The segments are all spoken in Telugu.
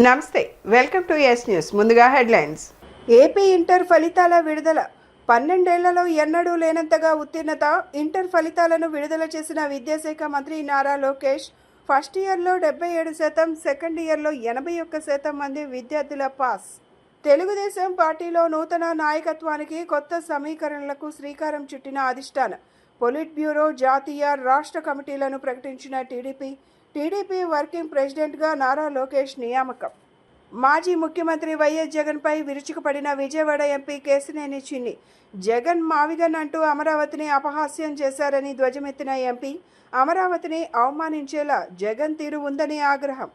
నమస్తే, వెల్కమ్ టు ఎస్ న్యూస్. ముందుగా హెడ్లైన్స్. ఏపీ ఇంటర్ ఫలితాల విడుదల. 12 ఏళ్లలో ఎన్నడూ లేనంతగా ఉత్తీర్ణత. ఇంటర్ ఫలితాలను విడుదల చేసిన విద్యాశాఖ మంత్రి నారా లోకేష్. ఫస్ట్ ఇయర్లో 77%, సెకండ్ ఇయర్లో 81% మంది విద్యార్థుల పాస్. తెలుగుదేశం పార్టీలో నూతన నాయకత్వానికి కొత్త సమీకరణలకు శ్రీకారం చుట్టిన అధిష్టానం. పొలిట్ బ్యూరో, జాతీయ, రాష్ట్ర కమిటీలను ప్రకటించిన టీడీపీ వర్కింగ్ ప్రెసిడెంట్గా నారా లోకేష్ నియామకం. మాజీ ముఖ్యమంత్రి వైఎస్ జగన్పై విరుచుకుపడిన విజయవాడ ఎంపీ కేశినేని చిన్ని. జగన్ మావిగన్ అంటూ అమరావతిని అపహాస్యం చేశారని ధ్వజమెత్తిన ఎంపీ. అమరావతిని అవమానించేలా జగన్ తీరు ఉందని ఆగ్రహం.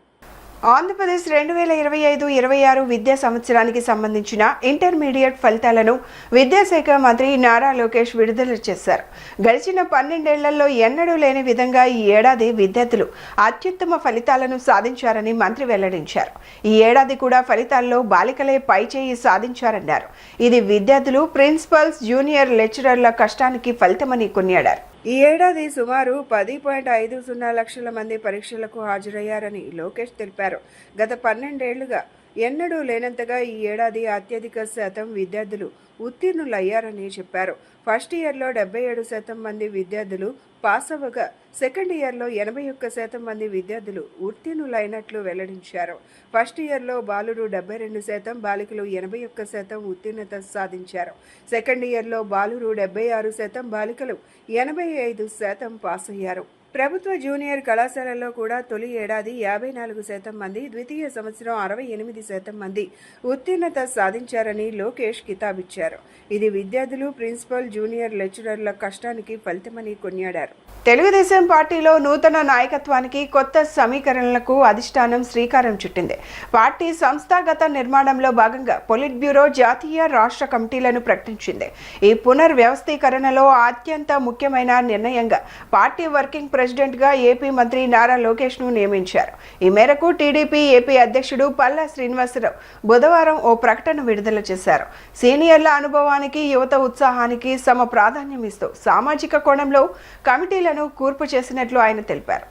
ఆంధ్రప్రదేశ్ 2025-26 విద్యా సంవత్సరానికి సంబంధించిన ఇంటర్మీడియట్ ఫలితాలను విద్యాశాఖ మంత్రి నారా లోకేష్ విడుదల చేశారు. గడిచిన 12 ఏళ్లలో ఎన్నడూ లేని విధంగా ఈ ఏడాది విద్యార్థులు అత్యుత్తమ ఫలితాలను సాధించారని మంత్రి వెల్లడించారు. ఈ ఏడాది కూడా ఫలితాల్లో బాలికలే పైచేయి సాధించారన్నారు. ఇది విద్యార్థులు, ప్రిన్సిపల్స్, జూనియర్ లెక్చరర్ల కష్టానికి ఫలితమని కొనియాడారు. ఈ ఏడాది సుమారు 10.50 లక్షల మంది పరీక్షలకు హాజరయ్యారని లోకేష్ తెలిపారు. గత 12 ఏళ్లుగా ఎన్నడూ లేనంతగా ఈ ఏడాది అత్యధిక శాతం విద్యార్థులు ఉత్తీర్ణులయ్యారని చెప్పారు. ఫస్ట్ ఇయర్లో 77% మంది విద్యార్థులు పాస్ అవ్వగా, సెకండ్ ఇయర్లో 81% మంది విద్యార్థులు ఉత్తీర్ణులైనట్లు వెల్లడించారు. ఫస్ట్ ఇయర్లో బాలురు 72%, బాలికలు 81% ఉత్తీర్ణత సాధించారు. సెకండ్ ఇయర్లో బాలురు 76%, బాలికలు 85% పాస్ అయ్యారు. ప్రభుత్వ జూనియర్ కళాశాలల్లో కూడా తొలి ఏడాది 54% మంది, ద్వితీయ సంవత్సరం 68% మంది ఉత్తీర్ణత సాధించారని లోకేష్ కితాబిచ్చారు. ఇది విద్యార్థులు, ప్రిన్సిపల్, జూనియర్ లెక్చరర్ల కష్టానికి ఫలితమని కొనియాడారు. తెలుగుదేశం పార్టీలో నూతన నాయకత్వానికి కొత్త సమీకరణలకు అధిష్టానం శ్రీకారం చుట్టింది. పార్టీ సంస్థాగత నిర్మాణంలో భాగంగా పొలిట్ బ్యూరో, జాతీయ, రాష్ట్ర కమిటీలను ప్రకటించింది. ఈ పునర్వ్యవస్థీకరణలో అత్యంత ముఖ్యమైన నిర్ణయంగా పార్టీ వర్కింగ్ ప్రెసిడెంట్గా ఏపీ మంత్రి నారా లోకేష్ను నియమించారు. ఈ మేరకు టీడీపీ ఏపీ అధ్యక్షుడు పల్లా శ్రీనివాసరావు బుధవారం ఓ ప్రకటన విడుదల చేశారు. సీనియర్ల అనుభవానికి, యువత ఉత్సాహానికి సమ ప్రాధాన్యం ఇస్తూ సామాజిక కోణంలో కమిటీలను కూర్పు చేసినట్లు ఆయన తెలిపారు.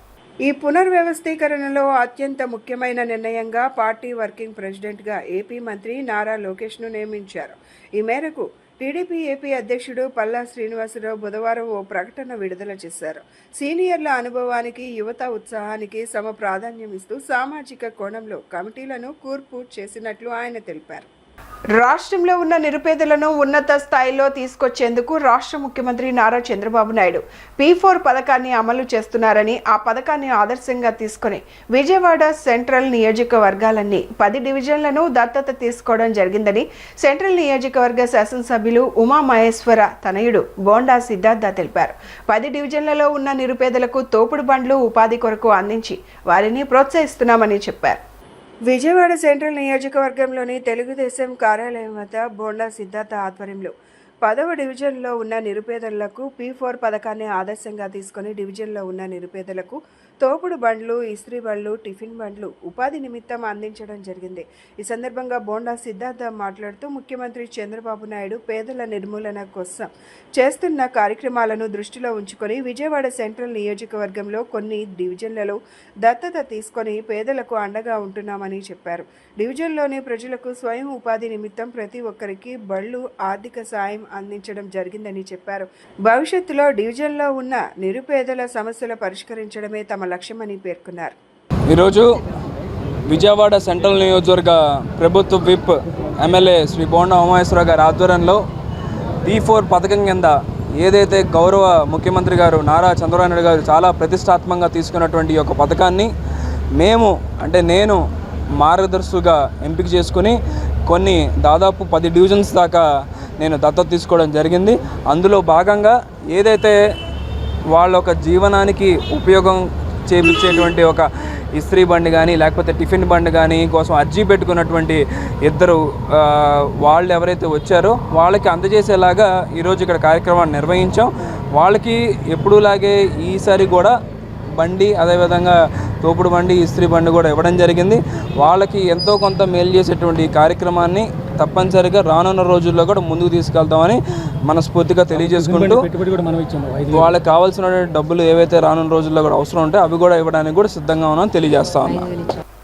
ఈ పునర్వ్యవస్థీకరణలో అత్యంత ముఖ్యమైన నిర్ణయంగా పార్టీ వర్కింగ్ ప్రెసిడెంట్గా ఏపీ మంత్రి నారా లోకేష్ను నియమించారు. ఈ మేరకు టీడీపీ ఏపీ అధ్యక్షుడు పల్లా శ్రీనివాసరావు బుధవారం ఓ ప్రకటన విడుదల చేశారు. సీనియర్ల అనుభవానికి, యువత ఉత్సాహానికి సమ ప్రాధాన్యం ఇస్తూ సామాజిక కోణంలో కమిటీలను కూర్పు చేసినట్లు ఆయన తెలిపారు. రాష్ట్రంలో ఉన్న నిరుపేదలను ఉన్నత స్థాయిలో తీసుకొచ్చేందుకు రాష్ట్ర ముఖ్యమంత్రి నారా చంద్రబాబు నాయుడు P4 పథకాన్ని అమలు చేస్తున్నారని, ఆ పథకాన్ని ఆదర్శంగా తీసుకుని విజయవాడ సెంట్రల్ నియోజకవర్గాలన్నీ 10 డివిజన్లను దత్తత తీసుకోవడం జరిగిందని సెంట్రల్ నియోజకవర్గ శాసనసభ్యులు ఉమామహేశ్వర తనయుడు బోండా సిద్ధార్థ తెలిపారు. 10 డివిజన్లలో ఉన్న నిరుపేదలకు తోపుడు బండ్లు ఉపాధి కొరకు అందించి వారిని ప్రోత్సహిస్తున్నామని చెప్పారు. విజయవాడ సెంట్రల్ నియోజకవర్గంలోని తెలుగుదేశం కార్యాలయం వద్ద బోండా సిద్ధార్థ ఆధ్వర్యంలో 10వ డివిజన్లో ఉన్న నిరుపేదలకు P4 పథకాన్ని ఆదర్శంగా తీసుకుని డివిజన్లో ఉన్న నిరుపేదలకు తోపుడు బండ్లు, ఇస్త్రీ బండ్లు, టిఫిన్ బండ్లు ఉపాధి నిమిత్తం అందించడం జరిగింది. ఈ సందర్భంగా బోండా సిద్ధార్థ మాట్లాడుతూ ముఖ్యమంత్రి చంద్రబాబు నాయుడు పేదల నిర్మూలన కోసం చేస్తున్న కార్యక్రమాలను దృష్టిలో ఉంచుకొని విజయవాడ సెంట్రల్ నియోజకవర్గంలో కొన్ని డివిజన్లలో దత్తత తీసుకొని పేదలకు అండగా ఉంటున్నామని చెప్పారు. డివిజన్లోని ప్రజలకు స్వయం ఉపాధి నిమిత్తం ప్రతి ఒక్కరికి బళ్ళు, ఆర్థిక సాయం అందించడం జరిగిందని చెప్పారు. భవిష్యత్తులో డివిజన్లో ఉన్న నిరుపేదల సమస్యలు పరిష్కరించడమే తమ లక్ష్యమని పేర్కొన్నారు. ఈరోజు విజయవాడ సెంట్రల్ నియోజకవర్గ ప్రభుత్వ విప్ ఎమ్మెల్యే శ్రీ బోండా ఉమామహేశ్వర గారి ఆధ్వర్యంలో P4 పథకం కింద ఏదైతే గౌరవ ముఖ్యమంత్రి గారు నారా చంద్రబాబు నాయుడు గారు చాలా ప్రతిష్టాత్మకంగా తీసుకున్నటువంటి ఒక పథకాన్ని నేను మార్గదర్శుగా ఎంపిక చేసుకుని కొన్ని దాదాపు 10 డివిజన్స్ దాకా నేను దత్తత తీసుకోవడం జరిగింది. అందులో భాగంగా ఏదైతే వాళ్ళ ఒక జీవనానికి ఉపయోగం చేయించేటువంటి ఒక ఇస్త్రీ బండి కానీ లేకపోతే టిఫిన్ బండి కానీ కోసం అర్జీ పెట్టుకున్నటువంటి ఇద్దరు వాళ్ళు ఎవరైతే వచ్చారో వాళ్ళకి అందజేసేలాగా ఈరోజు ఇక్కడ కార్యక్రమాన్ని నిర్వహించాం. వాళ్ళకి ఎప్పుడూలాగే ఈసారి కూడా బండి, అదేవిధంగా తోపుడు బండి, ఇస్త్రీ బండి కూడా ఇవ్వడం జరిగింది. వాళ్ళకి ఎంతో కొంత మేలు చేసేటువంటి కార్యక్రమాన్ని తప్పనిసరిగా రానున్న రోజుల్లో కూడా ముందుకు తీసుకెళ్తామని మనస్ఫూర్తిగా తెలియజేసుకుంటూ వాళ్ళకి కావాల్సిన డబ్బులు ఏవైతే రానున్న రోజుల్లో కూడా అవసరం ఉంటే అవి కూడా ఇవ్వడానికి కూడా సిద్ధంగా ఉన్నామని తెలియజేస్తా ఉన్నాం.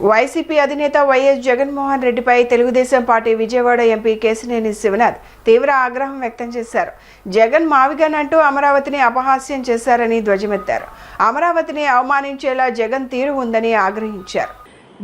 వైసీపీ అధినేత వైఎస్ జగన్మోహన్ రెడ్డిపై తెలుగుదేశం పార్టీ విజయవాడ ఎంపీ కేశినేని శివనాథ్ తీవ్ర ఆగ్రహం వ్యక్తం చేశారు. జగన్ మావిగన్ అంటూ అమరావతిని అపహాస్యం చేశారని ధ్వజమెత్తారు. అమరావతిని అవమానించేలా జగన్ తీరు ఉందని ఆగ్రహించారు.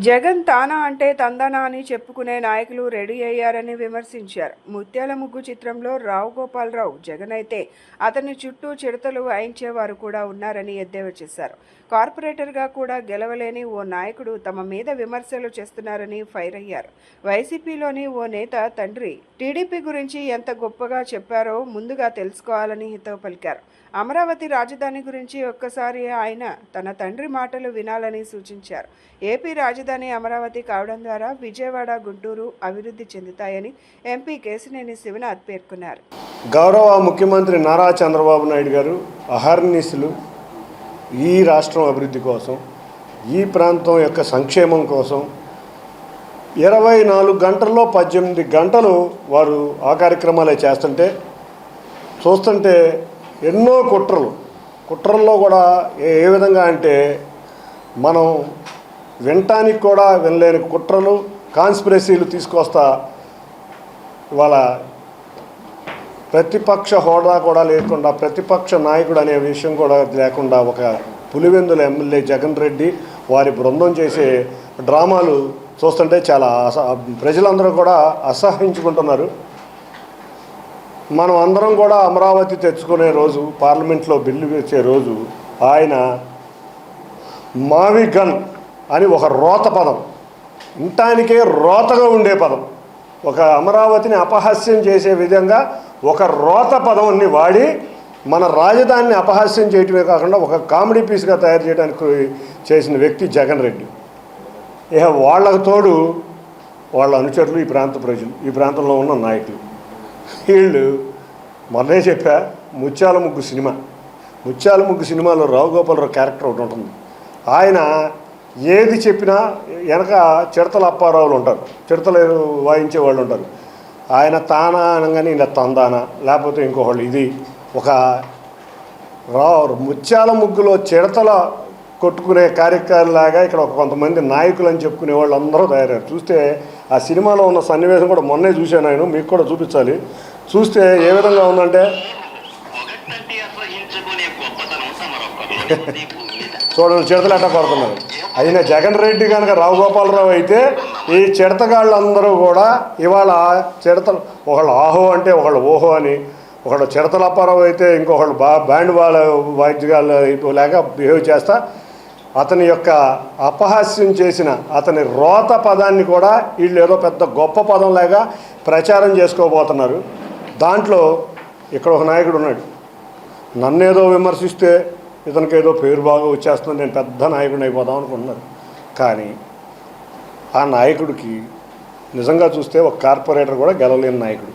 జగన్ తానా అంటే తందానా అని చెప్పుకునే నాయకులు రెడీ అయ్యారని విమర్శించారు. ముత్యాల ముగ్గు చిత్రంలో రావు గోపాలరావు జగన్ అయితే అతని చుట్టూ చిడతలు వాయించేవారు కూడా ఉన్నారని ఎద్దేవా చేశారు. కార్పొరేటర్గా కూడా గెలవలేని ఓ నాయకుడు తమ మీద విమర్శలు చేస్తున్నారని ఫైర్ అయ్యారు. వైసీపీలోని ఓ నేత తండ్రి టీడీపీ గురించి ఎంత గొప్పగా చెప్పారో ముందుగా తెలుసుకోవాలని హితవు పలికారు. అమరావతి రాజధాని గురించి ఒక్కసారి ఆయన తన తండ్రి మాటలు వినాలని సూచించారు. ఏపీ రాజధాని అమరావతి కావడం ద్వారా విజయవాడ, గుంటూరు అభివృద్ధి చెందుతాయని ఎంపీ కేశినేని శివనాథ్ పేర్కొన్నారు. గౌరవ ముఖ్యమంత్రి నారా చంద్రబాబు నాయుడు గారు అహర్నిశలు ఈ రాష్ట్రం అభివృద్ధి కోసం, ఈ ప్రాంతం యొక్క సంక్షేమం కోసం 24 గంటల్లో 18 గంటలు వారు ఆ కార్యక్రమాలే చేస్తుంటే చూస్తుంటే ఎన్నో కుట్రల్లో కూడా ఏ విధంగా అంటే మనం వినటానికి కూడా వినలేని కుట్రలు, కాన్స్పిరసీలు తీసుకొస్తా ఇవాళ ప్రతిపక్ష హోదా కూడా లేకుండా, ప్రతిపక్ష నాయకుడు అనే విషయం కూడా లేకుండా ఒక పులివెందుల ఎమ్మెల్యే జగన్ రెడ్డి వారి బృందం చేసే డ్రామాలు చూస్తుంటే చాలా ప్రజలందరూ కూడా అసహించుకుంటున్నారు. మనం అందరం కూడా అమరావతి తెచ్చుకునే రోజు, పార్లమెంట్లో బిల్లు వేసే రోజు ఆయన మావి గన్ అని ఒక రోత పదం, ఇంటానికే రోతగా ఉండే పదం, ఒక అమరావతిని అపహాస్యం చేసే విధంగా ఒక రోత పదంని వాడి మన రాజధానిని అపహాస్యం చేయటమే కాకుండా ఒక కామెడీ పీస్గా తయారు చేయడానికి చేసిన వ్యక్తి జగన్ రెడ్డి. ఇక వాళ్ళకు తోడు వాళ్ళ అనుచరులు, ఈ ప్రాంత ప్రజలు, ఈ ప్రాంతంలో ఉన్న నాయకులు, వీళ్ళు మొన్నే చెప్పా ముత్యాల ముగ్గు సినిమాలో రావు గోపాలరావు క్యారెక్టర్ ఒకటి ఉంటుంది. ఆయన ఏది చెప్పినా వెనక చిడతల అప్పారావులు ఉంటారు, చిడతలు వాయించే వాళ్ళు ఉంటారు. ఆయన తానా అనగానే ఇలా తందానా, లేకపోతే ఇంకొకళ్ళు. ఇది ఒక ముత్యాల ముగ్గులో చిడతల కొట్టుకునే కార్యక్రమాలాగా ఇక్కడ కొంతమంది నాయకులు అని చెప్పుకునే వాళ్ళు అందరూ తయారయ్యారు. చూస్తే ఆ సినిమాలో ఉన్న సన్నివేశం కూడా మొన్నే చూశాను, ఆయన మీకు కూడా చూపించాలి. చూస్తే ఏ విధంగా ఉందంటే చూడండి చిడతలు ఎట్టా కొడుతున్నారు. అయినా జగన్ రెడ్డి కనుక రావు గోపాలరావు అయితే ఈ చిడతగాళ్ళందరూ కూడా ఇవాళ చిడతలు, ఒకళ్ళు ఆహో అంటే ఒకళ్ళు ఓహో అని, ఒకళ్ళు చిడతల అప్పారావు అయితే ఇంకొకళ్ళు బ్యాండ్ వాళ్ళ వాయిద్యగాళ్ళు లేక బిహేవ్ చేస్తా అతని యొక్క అపహాస్యం చేసిన అతని రోత పదాన్ని కూడా వీళ్ళు ఏదో పెద్ద గొప్ప పదం లాగా ప్రచారం చేసుకోబోతున్నారు. దాంట్లో ఇక్కడ ఒక నాయకుడు ఉన్నాడు, నన్నేదో విమర్శిస్తే ఇతనికి ఏదో పేరు బాగా వచ్చేస్తుంది, నేను పెద్ద నాయకుడిని అయిపోదాం అనుకుంటున్నారు. కానీ ఆ నాయకుడికి నిజంగా చూస్తే ఒక కార్పొరేటర్ కూడా గెలవలేని నాయకుడు.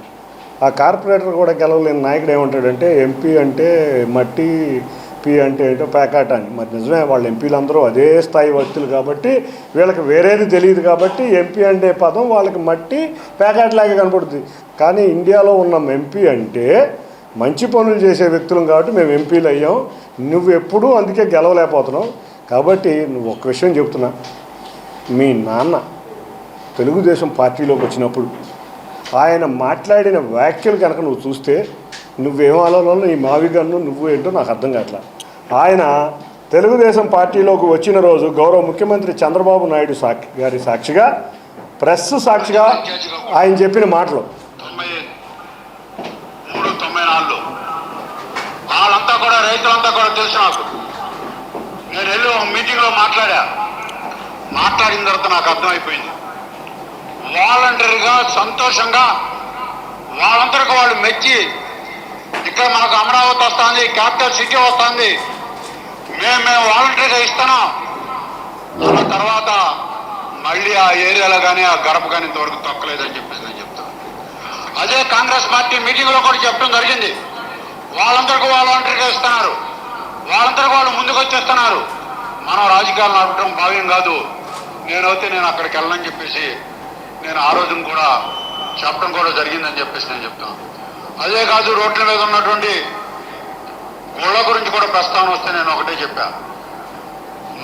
ఆ కార్పొరేటర్ కూడా గెలవలేని నాయకుడు ఏమంటాడంటే ఎంపీ అంటే మట్టి, పీ అంటే ఏంటో ప్యాకాట అని. మరి నిజమే, వాళ్ళ ఎంపీలందరూ అదే స్థాయి వ్యక్తులు కాబట్టి వీళ్ళకి వేరేది తెలియదు కాబట్టి ఎంపీ అంటే పదం వాళ్ళకి మట్టి ప్యాకాట్ లాగే కనపడుతుంది. కానీ ఇండియాలో ఉన్న ఎంపీ అంటే మంచి పనులు చేసే వ్యక్తులం కాబట్టి మేము ఎంపీలు అయ్యాం. నువ్వు ఎప్పుడూ అందుకే గెలవలేకపోతున్నావు. కాబట్టి నువ్వు ఒక విషయం చెప్తున్నా, మీ నాన్న తెలుగుదేశం పార్టీలోకి వచ్చినప్పుడు ఆయన మాట్లాడిన వ్యాఖ్యలు కనుక నువ్వు చూస్తే నువ్వేం ఆలోచనలో ఈ మావిగన్ను నువ్వు ఏంటో నాకు అర్థం కావట్లా. ఆయన తెలుగుదేశం పార్టీలోకి వచ్చిన రోజు గౌరవ ముఖ్యమంత్రి చంద్రబాబు నాయుడు గారి సాక్షిగా, ప్రెస్ సాక్షిగా ఆయన చెప్పిన మాటలు, వాళ్ళంతా కూడా రైతులంతా కూడా తెలుసు నాకు. నేను వెళ్ళి ఒక మీటింగ్లో మాట్లాడిన తర్వాత నాకు అర్థమైపోయింది. వాలంటరీగా సంతోషంగా వాళ్ళందరికీ వాళ్ళు మెచ్చి ఇక్కడ మనకు అమరావతి వస్తుంది, క్యాపిటల్ సిటీ వస్తుంది, మేము వాలంటరీగా ఇస్తున్నాం అన్న తర్వాత మళ్ళీ ఆ ఏరియాలో కానీ ఆ గడప కానీ ఇంతవరకు తొక్కలేదని చెప్పేసి నేను చెప్తాను. అదే కాంగ్రెస్ పార్టీ మీటింగ్లో కూడా చెప్పడం జరిగింది. వాళ్ళందరికీ వాలంటరీగా ఇస్తున్నారు, వాళ్ళందరికీ వాళ్ళు ముందుకు వచ్చేస్తున్నారు. మనం రాజకీయాలు నడపడం భావ్యం కాదు, నేను అక్కడికి వెళ్ళనని చెప్పేసి నేను ఆ రోజున కూడా చెప్పడం కూడా జరిగిందని చెప్పేసి నేను చెప్తాను. అదే కాదు, రోడ్ల మీద ఉన్నటువంటి గుళ్ళ గురించి కూడా ప్రస్తావన వస్తే నేను ఒకటే చెప్పా.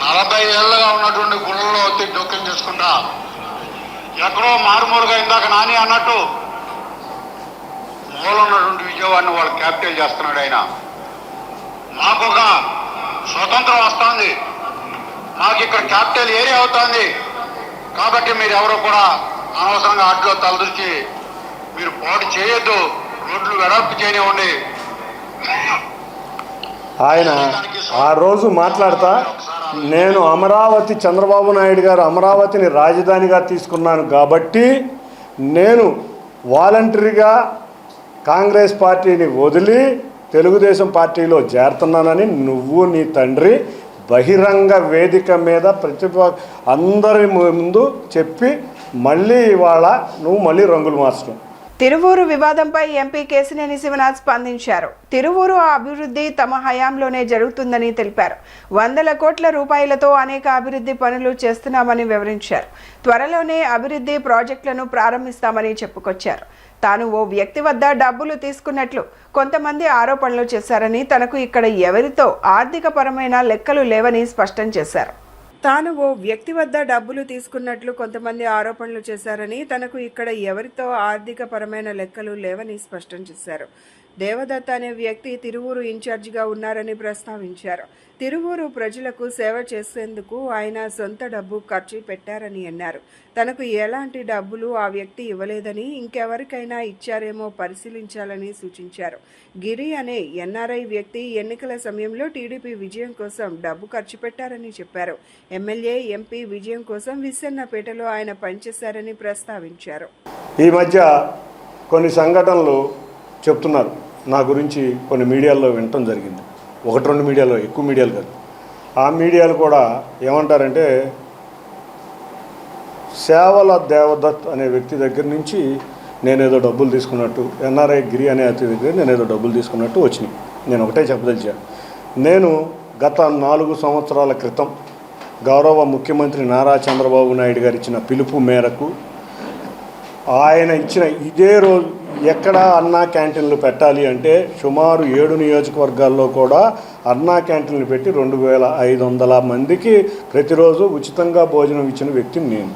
40 ఏళ్ళుగా ఉన్నటువంటి గుళ్ళలో వచ్చి జోక్యం చేసుకుంటా ఎక్కడో మారుమూలుగా ఇందాక నాని అన్నట్టు మూల ఉన్నటువంటి విజయవాడని వాళ్ళు క్యాపిటల్ చేస్తున్నాడు ఆయన. మాకు ఒక స్వతంత్రం వస్తుంది, మాకు ఇక్కడ క్యాపిటల్ ఏరియా అవుతుంది. కాబట్టి మీరు ఎవరు కూడా అనవసరంగా ఆటలో తలదూర్చి మీరు పోటీ చేయొద్దు, రోడ్లు వెడల్పు చేయనివ్వండి. ఆయన ఆ రోజు మాట్లాడతా, నేను అమరావతి, చంద్రబాబు నాయుడు గారు అమరావతిని రాజధానిగా తీసుకున్నాను కాబట్టి నేను వాలంటరీగా కాంగ్రెస్ పార్టీని వదిలి తెలుగుదేశం పార్టీలో చేరుతున్నానని నువ్వు నీ తండ్రి బహిరంగ వేదిక మీద అందరి ముందు చెప్పి మళ్ళీ ఇవాళ నువ్వు మళ్ళీ రంగులు మార్చడం. తిరువూరు వివాదంపై ఎంపీ కేశినేని శివనాథ్ స్పందించారు. తిరువూరు అభివృద్ధి తమ హయాంలోనే జరుగుతుందని తెలిపారు. 100 కోట్ల రూపాయలతో అనేక అభివృద్ధి పనులు చేస్తున్నామని వివరించారు. త్వరలోనే అభివృద్ధి ప్రాజెక్టులను ప్రారంభిస్తామని చెప్పుకొచ్చారు. తాను ఓ వ్యక్తి వద్ద డబ్బులు తీసుకున్నట్లు కొంతమంది ఆరోపణలు చేశారని, తనకు ఇక్కడ ఎవరితో ఆర్థిక పరమైన లెక్కలు లేవని స్పష్టం చేశారు. తాను ఓ వ్యక్తి వద్ద డబ్బులు తీసుకున్నట్లు కొంతమంది ఆరోపణలు చేశారని, తనకు ఇక్కడ ఎవరితో ఆర్థిక పరమైన లెక్కలు లేవని స్పష్టం చేశారు. దేవదత్త అనే వ్యక్తి తిరువూరు ఇన్ఛార్జిగా ఉన్నారని ప్రస్తావించారు. తిరువూరు ప్రజలకు సేవ చేసేందుకు ఆయన సొంత డబ్బు ఖర్చు పెట్టారని అన్నారు. తనకు ఎలాంటి డబ్బులు ఆ వ్యక్తి ఇవ్వలేదని, ఇంకెవరికైనా ఇచ్చారేమో పరిశీలించాలని సూచించారు. గిరి అనే ఎన్ఆర్ఐ వ్యక్తి ఎన్నికల సమయంలో టీడీపీ విజయం కోసం డబ్బు ఖర్చు పెట్టారని చెప్పారు. ఎమ్మెల్యే, ఎంపీ విజయం కోసం విస్సన్నపేటలో ఆయన పనిచేశారని ప్రస్తావించారు. ఈ మధ్య కొన్ని సంఘటనలు చెప్తున్నారు నా గురించి, కొన్ని మీడియాల్లో వినటం జరిగింది. 1-2 మీడియాలో, ఎక్కువ మీడియాలు కాదు. ఆ మీడియాలు కూడా ఏమంటారంటే సేవల దేవదత్ అనే వ్యక్తి దగ్గర నుంచి నేనేదో డబ్బులు తీసుకున్నట్టు, ఎన్ఆర్ఐ గిరి అనే అతి దగ్గర నేనేదో డబ్బులు తీసుకున్నట్టు వచ్చినాయి. నేను ఒకటే చెప్పదలిచాను, నేను గత 4 సంవత్సరాల క్రితం గౌరవ ముఖ్యమంత్రి నారా చంద్రబాబు నాయుడు గారు ఇచ్చిన పిలుపు మేరకు ఆయన ఇచ్చిన ఇదే రోజు ఎక్కడ అన్నా క్యాంటీన్లు పెట్టాలి అంటే సుమారు 7 నియోజకవర్గాల్లో కూడా అన్నా క్యాంటీన్లు పెట్టి 2500 మందికి ప్రతిరోజు ఉచితంగా భోజనం ఇచ్చిన వ్యక్తిని నేను.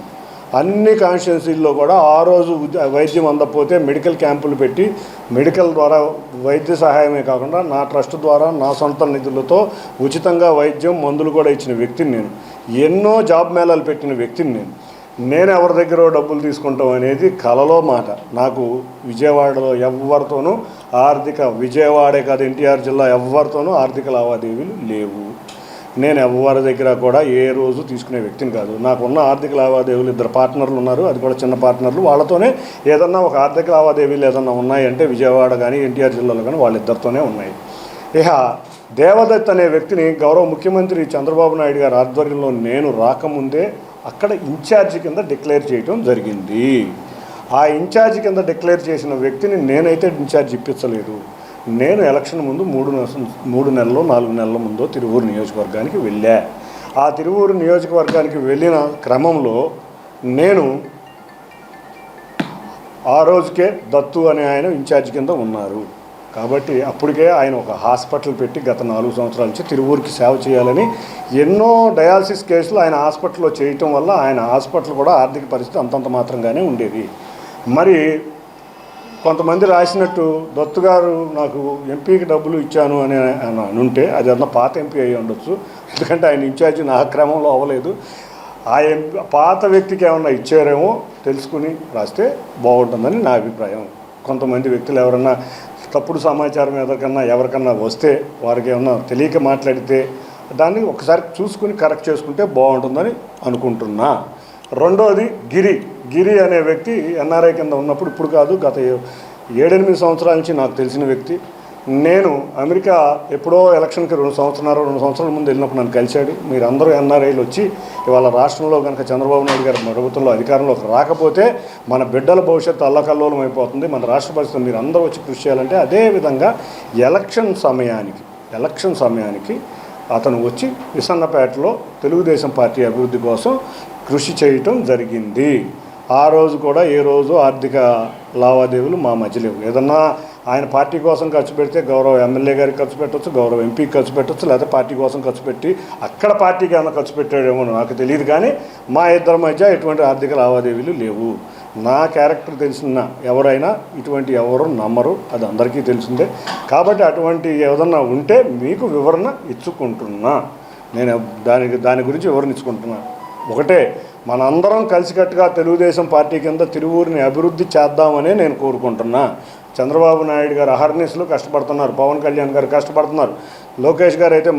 అన్ని కాన్స్టిట్యున్సీల్లో కూడా ఆ రోజు వైద్యం అందకపోతే మెడికల్ క్యాంపులు పెట్టి మెడికల్ ద్వారా వైద్య సహాయమే కాకుండా నా ట్రస్ట్ ద్వారా నా సొంత నిధులతో ఉచితంగా వైద్యం, మందులు కూడా ఇచ్చిన వ్యక్తిని నేను. ఎన్నో జాబ్ మేళాలు పెట్టిన వ్యక్తిని నేను ఎవరి దగ్గర డబ్బులు తీసుకుంటాం అనేది కలలో మాట. నాకు విజయవాడలో ఎవరితోనూ విజయవాడే కాదు ఎన్టీఆర్ జిల్లా ఎవరితోనూ ఆర్థిక లావాదేవీలు లేవు. నేను ఎవరి దగ్గర కూడా ఏ రోజు తీసుకునే వ్యక్తిని కాదు. నాకున్న ఆర్థిక లావాదేవీలు 2 పార్ట్నర్లు ఉన్నారు, అది కూడా చిన్న పార్ట్నర్లు. వాళ్ళతోనే ఏదన్నా ఒక ఆర్థిక లావాదేవీలు ఏదన్నా ఉన్నాయంటే విజయవాడ కానీ ఎన్టీఆర్ జిల్లాలో కానీ వాళ్ళిద్దరితోనే ఉన్నాయి. ఇక దేవదత్ అనే వ్యక్తిని గౌరవ ముఖ్యమంత్రి చంద్రబాబు నాయుడు గారి ఆధ్వర్యంలో నేను రాకముందే అక్కడ ఇన్ఛార్జి కింద డిక్లేర్ చేయడం జరిగింది. ఆ ఇన్ఛార్జి కింద డిక్లేర్ చేసిన వ్యక్తిని నేనైతే ఇన్ఛార్జ్ ఇప్పించలేదు. నేను ఎలక్షన్ ముందు 3 నెలలు 4 నెలల ముందు తిరువూరు నియోజకవర్గానికి వెళ్ళా. ఆ తిరువూరు నియోజకవర్గానికి వెళ్ళిన క్రమంలో నేను ఆ రోజుకే దత్తు అనే ఆయన ఇన్ఛార్జ్ కింద ఉన్నారు. కాబట్టి అప్పటికే ఆయన ఒక హాస్పిటల్ పెట్టి గత 4 సంవత్సరాల నుంచి తిరువూరుకి సేవ చేయాలని ఎన్నో డయాలసిస్ కేసులు ఆయన హాస్పిటల్లో చేయటం వల్ల ఆయన హాస్పిటల్ కూడా ఆర్థిక పరిస్థితి అంతంత మాత్రంగానే ఉండేది. మరి కొంతమంది రాసినట్టు దత్తు గారు నాకు ఎంపీకి డబ్బులు ఇచ్చాను అని అనుంటే అది అన్న పాత ఎంపీ అయ్యి ఉండొచ్చు, ఎందుకంటే ఆయన ఇన్ఛార్జి నా క్రమంలో అవ్వలేదు. ఆ పాత వ్యక్తికి ఏమన్నా ఇచ్చారేమో తెలుసుకుని రాస్తే బాగుంటుందని నా అభిప్రాయం. కొంతమంది వ్యక్తులు ఎవరన్నా తప్పుడు సమాచారం ఎవరికన్నా వస్తే, వారికి ఏమన్నా తెలియక మాట్లాడితే దాన్ని ఒకసారి చూసుకుని కరెక్ట్ చేసుకుంటే బాగుంటుందని అనుకుంటున్నా. రెండోది గిరి అనే వ్యక్తి ఎన్ఆర్ఐ కింద ఉన్నప్పుడు, ఇప్పుడు కాదు గత 7-8 సంవత్సరాల నుంచి నాకు తెలిసిన వ్యక్తి. నేను అమెరికా ఎప్పుడో ఎలక్షన్కి 2 సంవత్సరాల ముందు వెళ్ళినప్పుడు నన్ను కలిశాడు. మీరందరూ ఎన్ఆర్ఐలు వచ్చి ఇవాళ రాష్ట్రంలో కనుక చంద్రబాబు నాయుడు గారి ప్రభుత్వంలో అధికారంలోకి రాకపోతే మన బిడ్డల భవిష్యత్తు అల్లకల్లోలం అయిపోతుంది, మన రాష్ట్ర పరిస్థితి మీరు అందరూ వచ్చి కృషి చేయాలంటే, అదేవిధంగా ఎలక్షన్ సమయానికి అతను వచ్చి విసన్నపేటలో తెలుగుదేశం పార్టీ అభివృద్ధి కోసం కృషి చేయటం జరిగింది. ఆ రోజు కూడా ఏ రోజు ఆర్థిక లావాదేవీలు మా మధ్య లేవు. ఏదన్నా ఆయన పార్టీ కోసం ఖర్చు పెడితే గౌరవ ఎమ్మెల్యే గారికి ఖర్చు పెట్టవచ్చు, గౌరవ ఎంపీకి ఖర్చు పెట్టవచ్చు, లేదా పార్టీ కోసం ఖర్చు పెట్టి అక్కడ పార్టీకి ఏమైనా ఖర్చు పెట్టాడేమో నాకు తెలియదు. కానీ మా ఇద్దరి మధ్య ఎటువంటి ఆర్థిక లావాదేవీలు లేవు. నా క్యారెక్టర్ తెలిసిన ఎవరైనా ఇటువంటి ఎవరు నమ్మరు, అది అందరికీ తెలిసిందే. కాబట్టి అటువంటి ఏదన్నా ఉంటే మీకు వివరణ ఇచ్చుకుంటున్నా. నేను దాని గురించి వివరణ ఇచ్చుకుంటున్నా. ఒకటే, మనందరం కలిసికట్టుగా తెలుగుదేశం పార్టీ కింద తిరువూరిని అభివృద్ధి చేద్దామనే నేను కోరుకుంటున్నా. చంద్రబాబు నాయుడు గారు అహర్నిశలు కష్టపడుతున్నారు, పవన్ కళ్యాణ్ గారు కష్టపడుతున్నారు, లోకేష్ గారు అయితే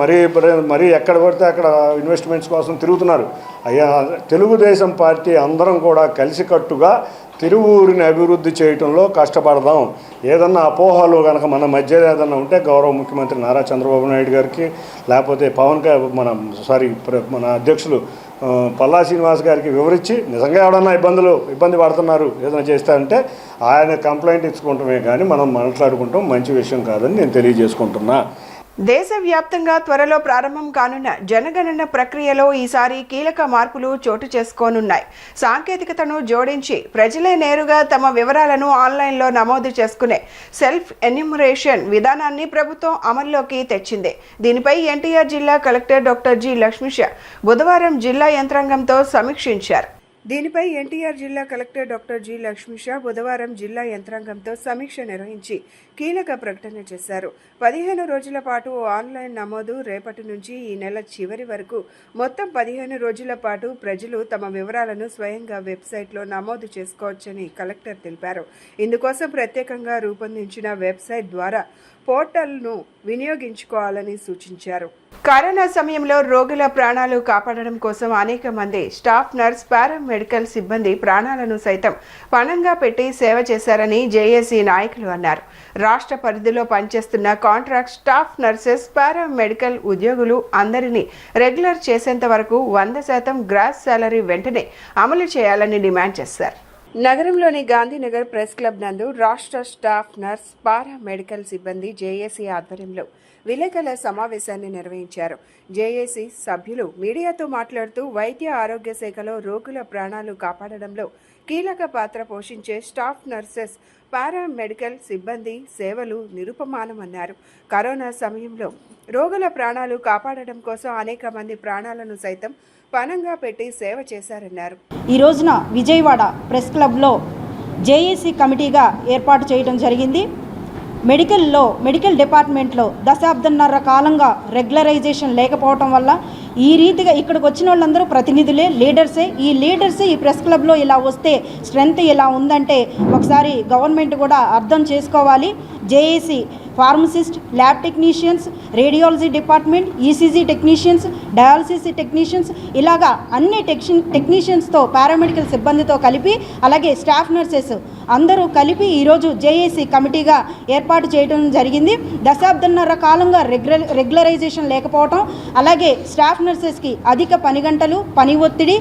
మరీ ఎక్కడ పడితే అక్కడ ఇన్వెస్ట్మెంట్స్ కోసం తిరుగుతున్నారు. అయ్యా, తెలుగుదేశం పార్టీ అందరం కూడా కలిసికట్టుగా తిరువూరిని అభివృద్ధి చేయడంలో కష్టపడదాం. ఏదన్నా అపోహలు కనుక మన మధ్య ఏదన్నా ఉంటే గౌరవ ముఖ్యమంత్రి నారా చంద్రబాబు నాయుడు గారికి, లేకపోతే మన అధ్యక్షులు పల్లా శ్రీనివాస్ గారికి వివరించి నిజంగా ఎవడన్నా ఇబ్బంది పడుతున్నారు ఏదైనా చేస్తారంటే ఆయన కంప్లైంట్ ఇచ్చుకుంటామే కానీ మనం మాట్లాడుకుంటాం మంచి విషయం కాదని నేను తెలియజేసుకుంటున్నా. దేశవ్యాప్తంగా త్వరలో ప్రారంభం కానున్న జనగణన ప్రక్రియలో ఈసారి కీలక మార్పులు చోటు చేసుకోనున్నాయి. సాంకేతికతను జోడించి ప్రజలే నేరుగా తమ వివరాలను ఆన్లైన్లో నమోదు చేసుకునే సెల్ఫ్ ఎన్యూమరేషన్ విధానాన్ని ప్రభుత్వం అమల్లోకి తెచ్చింది. దీనిపై ఎన్టీఆర్ జిల్లా కలెక్టర్ డాక్టర్ జి లక్ష్మీష బుధవారం జిల్లా యంత్రాంగంతో సమీక్షించారు. సమీక్ష నిర్వహించి కీలక ప్రకటన చేశారు. 15 రోజుల పాటు ఆన్లైన్ నమోదు, రేపటి నుంచి ఈ నెల చివరి వరకు మొత్తం 15 రోజుల పాటు ప్రజలు తమ వివరాలను స్వయంగా వెబ్సైట్లో నమోదు చేసుకోవచ్చని కలెక్టర్ తెలిపారు. ఇందుకోసం ప్రత్యేకంగా రూపొందించిన వెబ్సైట్ ద్వారా పోర్టల్ను వినియోగించుకోవాలని సూచించారు. కరోనా సమయంలో రోగుల ప్రాణాలు కాపాడడం కోసం అనేక మంది స్టాఫ్ నర్స్, పారామెడికల్ సిబ్బంది ప్రాణాలను సైతం పణంగా పెట్టి సేవ చేశారని జేఏసీ నాయకులు అన్నారు. రాష్ట్ర పరిధిలో పనిచేస్తున్న కాంట్రాక్ట్ స్టాఫ్ నర్సెస్, పారామెడికల్ ఉద్యోగులు అందరినీ రెగ్యులర్ చేసేంత వరకు 100% గ్రాస్ శాలరీ వెంటనే అమలు చేయాలని డిమాండ్ చేశారు. నగరంలోని గాంధీనగర్ ప్రెస్ క్లబ్ నందు రాష్ట్ర స్టాఫ్ నర్స్, పారామెడికల్ సిబ్బంది జేఏసీ ఆధ్వర్యంలో విలేకరుల సమావేశాన్ని నిర్వహించారు. జేఏసీ సభ్యులు మీడియాతో మాట్లాడుతూ వైద్య ఆరోగ్య శాఖలో రోగుల ప్రాణాలు కాపాడడంలో కీలక పాత్ర పోషించే స్టాఫ్ నర్సెస్, పారామెడికల్ సిబ్బంది సేవలు నిరుపమానమన్నారు. కరోనా సమయంలో రోగుల ప్రాణాలు కాపాడడం కోసం అనేక మంది ప్రాణాలను సైతం పణంగా పెట్టి సేవ చేశారన్నారు. ఈ రోజున విజయవాడ ప్రెస్ క్లబ్లో జేఏసీ కమిటీగా ఏర్పాటు చేయడం జరిగింది. మెడికల్ డిపార్ట్మెంట్లో దశాబ్దన్నర కాలంగా రెగ్యులరైజేషన్ లేకపోవటం వల్ల ఈ రీతిగా ఇక్కడికి వచ్చిన వాళ్ళందరూ ప్రతినిధులే, లీడర్సే. ఈ లీడర్సే ఈ ప్రెస్ క్లబ్లో ఇలా వస్తే స్ట్రెంత్ ఇలా ఉందంటే ఒకసారి గవర్నమెంట్ కూడా అర్థం చేసుకోవాలి. JAC pharmacist, lab technicians, radiology department, ECG technicians, dialysis technicians, ఇలాగా అన్ని టెక్నీషియన్స్తో, పారామెడికల్ సిబ్బందితో కలిపి, అలాగే స్టాఫ్ నర్సెస్ అందరూ కలిపి ఈరోజు జేఏసీ కమిటీగా ఏర్పాటు చేయడం జరిగింది. దశాబ్దన్నర కాలంగా రెగ్యులరైజేషన్ లేకపోవటం, అలాగే స్టాఫ్ నర్సెస్కి అధిక పని గంటలు, పని ఒత్తిడి,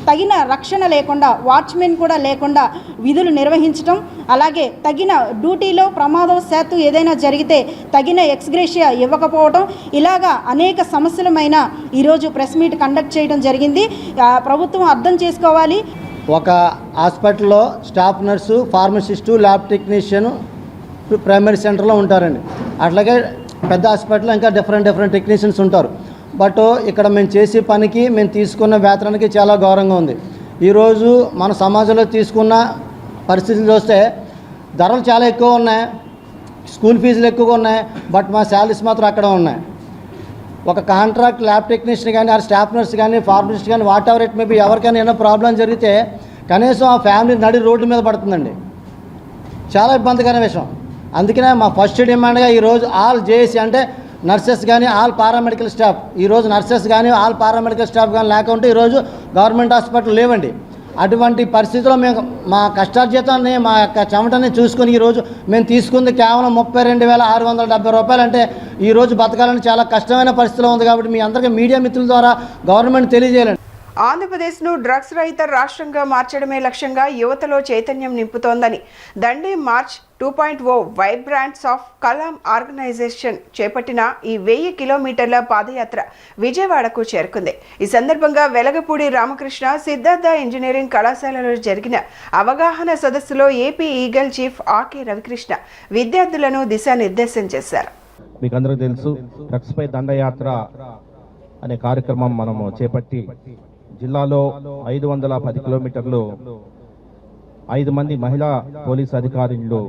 తగిన రక్షణ లేకుండా, వాచ్మెన్ కూడా లేకుండా విధులు నిర్వహించడం, అలాగే తగిన డ్యూటీలో ప్రమాదవశాత్తు ఏదైనా జరిగితే తగిన ఎక్స్గ్రేషియా ఇవ్వకపోవడం, ఇలాగా అనేక సమస్యలమైన ఈరోజు ప్రెస్ మీట్ కండక్ట్ చేయడం జరిగింది. ప్రభుత్వం అర్థం చేసుకోవాలి. ఒక హాస్పిటల్లో staff nurse, pharmacist, lab technician primary సెంటర్లో ఉంటారండి. అట్లాగే పెద్ద హాస్పిటల్లో ఇంకా డిఫరెంట్ టెక్నీషియన్స్ ఉంటారు. బట్ ఇక్కడ మేము చేసే పనికి, మేము తీసుకున్న వేతనానికి చాలా గౌరవంగా ఉంది. ఈరోజు మన సమాజంలో తీసుకున్న పరిస్థితులు చూస్తే ధరలు చాలా ఎక్కువ ఉన్నాయి, స్కూల్ ఫీజులు ఎక్కువగా ఉన్నాయి, బట్ మా శాలరీస్ మాత్రం అక్కడ ఉన్నాయి. ఒక కాంట్రాక్ట్ ల్యాబ్ టెక్నీషియన్ కానీ, ఆ స్టాఫ్ నర్స్ కానీ, ఫార్మసిస్ట్ కానీ, వాట్ ఎవర్ ఇట్ మేబీ ఎవరికైనా ఏమైనా ప్రాబ్లం జరిగితే కనీసం ఆ ఫ్యామిలీ నడి రోడ్డు మీద పడుతుందండి. చాలా ఇబ్బందికరమైన విషయం. అందుకనే మా ఫస్ట్ డిమాండ్గా ఈరోజు ఆల్ జేఏసీ అంటే నర్సెస్ కానీ, ఆల్ పారామెడికల్ స్టాఫ్, ఈరోజు నర్సెస్ కానీ, ఆల్ పారామెడికల్ స్టాఫ్ కానీ లేకుంటే ఈరోజు గవర్నమెంట్ హాస్పిటల్ లేవండి. అటువంటి పరిస్థితుల్లో మేము మా కష్టార్జితాన్ని, మా యొక్క చెమటని చూసుకొని ఈరోజు మేము తీసుకుంది కేవలం 32,670 రూపాయలు. అంటే ఈరోజు బతకాలని చాలా కష్టమైన పరిస్థితిలో ఉంది. కాబట్టి మీ అందరికీ మీడియా మిత్రుల ద్వారా గవర్నమెంట్ తెలియజేయాలండి. ఆంధ్రప్రదేశ్ను డ్రగ్స్ రహిత రాష్ట్రంగా మార్చడమే లక్ష్యంగా యువతలో చైతన్యం నింపుతోందని దండి మార్చ్ 2.0 వైబ్రాంట్స్ ఆఫ్ కలాం ఆర్గనైజేషన్ చేపట్టిన ఈ 1000 కిలోమీటర్ల పాదయాత్ర విజయవాడకు చేరుకుంది. ఈ సందర్భంగా వెలగపూడి రామకృష్ణ సిద్ధార్థ ఇంజనీరింగ్ కళాశాలలో జరిగిన అవగాహన సదస్సులో AP eagle chief RK Ravikrishna విద్యార్థులను దిశానిర్దేశం చేశారు. మీకు అందరికీ తెలుసు, డ్రగ్స్ పై దండయాత్ర అనే కార్యక్రమం మనము చేపట్టి జిల్లాలో 510 కిలోమీటర్లు 5 మంది మహిళా పోలీసు అధికారులు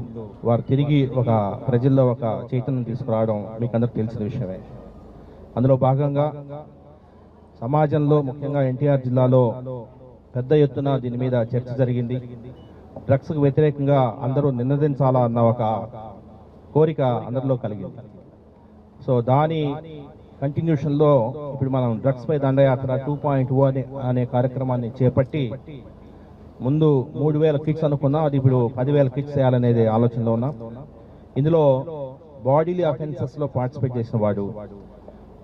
వారు తిరిగి ఒక ప్రజల్లో ఒక చైతన్యం తీసుకురావడం మీకు అందరికి తెలిసిన విషయమే. అందులో భాగంగా సమాజంలో ముఖ్యంగా ఎన్టీఆర్ జిల్లాలో పెద్ద ఎత్తున దీని మీద చర్చ జరిగింది. డ్రగ్స్కు వ్యతిరేకంగా అందరూ నినదించాలా అన్న ఒక కోరిక అందరిలో కలిగింది. సో దాని కంటిన్యూషన్లో ఇప్పుడు మనం డ్రగ్స్ పై దండయాత్ర 2.0 అనే కార్యక్రమాన్ని చేపట్టి ముందు 3000 కిట్స్ అనుకున్నాం, అది ఇప్పుడు 10,000 కిట్స్ చేయాలనేది ఆలోచనలో ఉన్నాం. ఇందులో బాడీలీ అఫెన్సెస్లో పార్టిసిపేట్ చేసిన వాడు,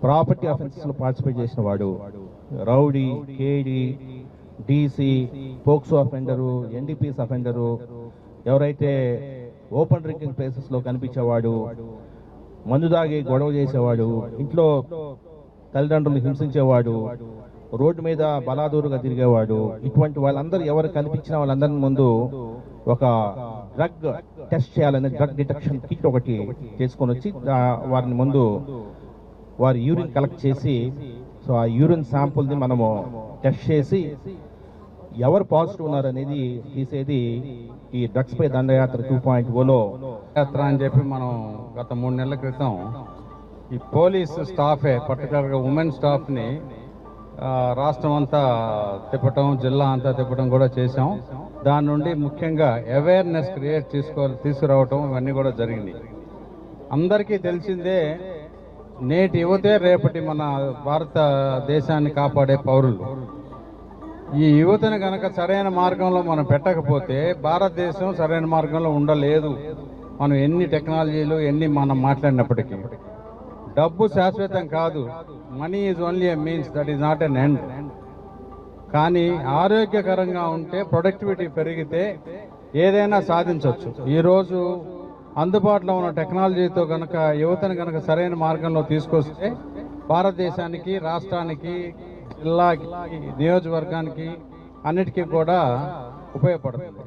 ప్రాపర్టీ అఫెన్సెస్లో పార్టిసిపేట్ చేసిన వాడు, rowdy, KD, DC, POCSO offender, NDPS offender, ఎవరైతే ఓపెన్ డ్రింకింగ్ ప్లేసెస్లో కనిపించేవాడు, మందు దాగి గొడవ చేసేవాడు, ఇంట్లో తల్లిదండ్రులు హింసించేవాడు, రోడ్డు మీద బలాదూరుగా తిరిగేవాడు, ఇటువంటి వాళ్ళందరూ ఎవరు కనిపించిన వాళ్ళందరి ముందు ఒక డ్రగ్ టెస్ట్ చేయాలనే డ్రగ్ డిటెక్షన్ కిట్ ఒకటి తీసుకొని వచ్చి వారిని ముందు వారి యూరిన్ కలెక్ట్ చేసి, సో ఆ యూరిన్ శాంపుల్ని మనము టెస్ట్ చేసి ఎవరు పాజిటివ్ ఉన్నారనేది తీసేది ఈ డ్రగ్స్ పై దండయాత్ర 2.0లో యాత్ర అని చెప్పి మనం గత 3 నెలల క్రితం ఈ పోలీసు స్టాఫే పర్టికులర్గా ఉమెన్ స్టాఫ్ని రాష్ట్రం అంతా తిప్పటం, జిల్లా అంతా తిప్పటం కూడా చేసాం. దాని నుండి ముఖ్యంగా అవేర్నెస్ క్రియేట్ తీసుకురావటం ఇవన్నీ కూడా జరిగింది. అందరికీ తెలిసిందే, నేటి యువతే రేపటి మన భారతదేశాన్ని కాపాడే పౌరులు. ఈ యువతను కనుక సరైన మార్గంలో మనం పెట్టకపోతే భారతదేశం సరైన మార్గంలో ఉండలేదు. మనం ఎన్ని టెక్నాలజీలు మనం మాట్లాడినప్పటికీ డబ్బు శాశ్వతం కాదు. Money is only a means, that is not an end. కానీ ఆరోగ్యకరంగా ఉంటే, ప్రొడక్టివిటీ పెరిగితే ఏదైనా సాధించవచ్చు. ఈరోజు అందుబాటులో ఉన్న టెక్నాలజీతో కనుక యువతను కనుక సరైన మార్గంలో తీసుకొస్తే భారతదేశానికి, రాష్ట్రానికి, జిల్లాకి, నియోజకవర్గానికి అన్నిటికీ కూడా ఉపయోగపడుతుంది.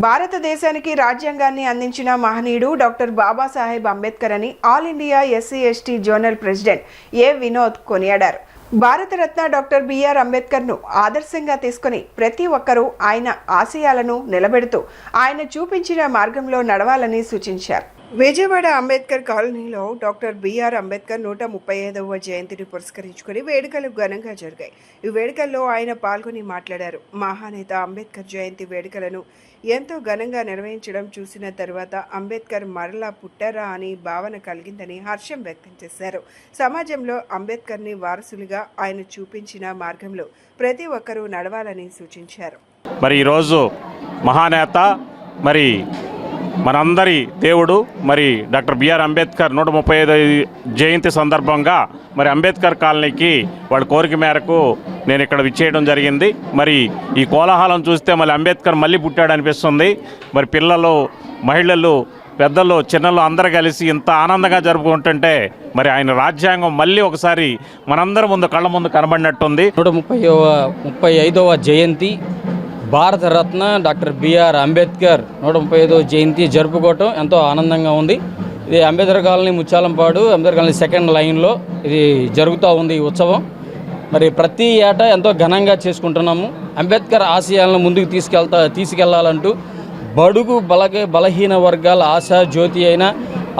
భారతదేశానికి రాజ్యాంగాన్ని అందించిన మహనీయుడు డాక్టర్ బాబాసాహెబ్ అంబేద్కర్ అని all India SC ST zonal president A Vinod కొనియాడారు. భారతరత్న డాక్టర్ బిఆర్ అంబేద్కర్ను ఆదర్శంగా తీసుకుని ప్రతి ఒక్కరూ ఆయన ఆశయాలను నిలబెడుతూ ఆయన చూపించిన మార్గంలో నడవాలని సూచించారు. విజయవాడ అంబేద్కర్ కాలనీలో డాక్టర్ బిఆర్ అంబేద్కర్ 135వ జయంతిని పురస్కరించుకుని వేడుకలు ఘనంగా జరిగాయి. ఈ వేడుకల్లో ఆయన పాల్గొని మాట్లాడారు. మహానేత అంబేద్కర్ జయంతి వేడుకలను ఎంతో ఘనంగా నిర్వహించడం చూసిన తర్వాత అంబేద్కర్ మరలా పుట్టారా అని భావన కలిగిందని హర్షం వ్యక్తం చేశారు. సమాజంలో అంబేద్కర్ని వారసులుగా ఆయన చూపించిన మార్గంలో ప్రతి ఒక్కరూ నడవాలని సూచించారు. మరి ఈరోజు మహానేత, మరి మనందరి దేవుడు, మరి డాక్టర్ బిఆర్ అంబేద్కర్ 135 జయంతి సందర్భంగా మరి అంబేద్కర్ కాలనీకి వాళ్ళ కోరిక మేరకు నేను ఇక్కడ విచ్చేయడం జరిగింది. మరి ఈ కోలాహలం చూస్తే మళ్ళీ అంబేద్కర్ మళ్ళీ పుట్టాడు అనిపిస్తుంది. మరి పిల్లలు, మహిళలు, పెద్దలు, చిన్నలు అందరూ కలిసి ఇంత ఆనందంగా జరుపుకుంటుంటే మరి ఆయన రాజ్యాంగం మళ్ళీ ఒకసారి మనందరి ముందు కళ్ళ ముందు కనబడినట్టుంది. 135వ జయంతి భారతరత్న డాక్టర్ బిఆర్ అంబేద్కర్ 135వ జయంతి జరుపుకోవటం ఎంతో ఆనందంగా ఉంది. ఇది Ambedkar colony Muchalampadu, Ambedkar colony second లైన్లో ఇది జరుగుతూ ఉంది ఈ ఉత్సవం. మరి ప్రతి ఏటా ఎంతో ఘనంగా చేసుకుంటున్నాము. అంబేద్కర్ ఆశయాలను ముందుకు తీసుకెళ్లాలంటూ బడుగు బలహీన వర్గాల ఆశా జ్యోతి అయిన,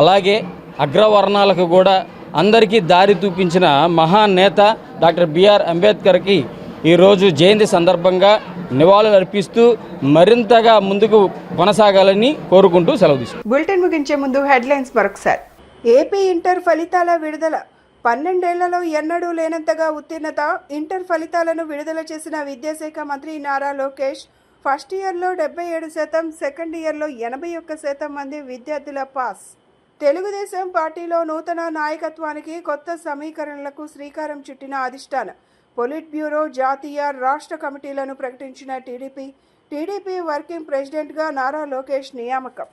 అలాగే అగ్రవర్ణాలకు కూడా అందరికీ దారి చూపించిన మహానేత డాక్టర్ బిఆర్ అంబేద్కర్కి ఈరోజు జయంతి సందర్భంగా నివాళులు అర్పిస్తూ మరింతగా ముందుకు కొనసాగాలని కోరుకుంటూ సెలవు తీసుకుంటాం. బులెటిన్ ముగించే ముందు హెడ్లైన్స్ మరొకసారి. ఏపీ ఇంటర్ ఫలితాల విడుదల. 12 ఏళ్లలో ఎన్నడూ లేనంతగా ఉత్తీర్ణత. ఇంటర్ ఫలితాలను విడుదల చేసిన విద్యాశాఖ మంత్రి నారా లోకేష్. ఫస్ట్ ఇయర్లో 77%, సెకండ్ ఇయర్లో 81% మంది విద్యార్థుల పాస్. తెలుగుదేశం పార్టీలో నూతన నాయకత్వానికి కొత్త సమీకరణలకు శ్రీకారం చుట్టిన అధిష్టానం. పొలిట్ బ్యూరో జాతీయ రాష్ట్ర కమిటీలను ప్రకటించిన టీడీపీ వర్కింగ్ ప్రెసిడెంట్గా నారా లోకేష్ నియామకం.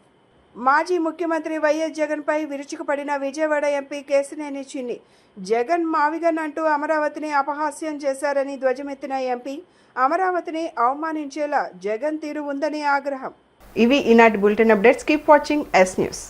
మాజీ ముఖ్యమంత్రి వైఎస్ జగన్పై విరుచుకుపడిన విజయవాడ ఎంపీ కేశినేని చిన్ని జగన్ మావిగన్ అంటూ అమరావతిని అపహాస్యం చేశారని ధ్వజమెత్తిన ఎంపీ అమరావతిని అవమానించేలా జగన్ తీరు ఉందని ఆగ్రహం. ఇవి ఈనాటి bulletin updates. Keep watching yes news.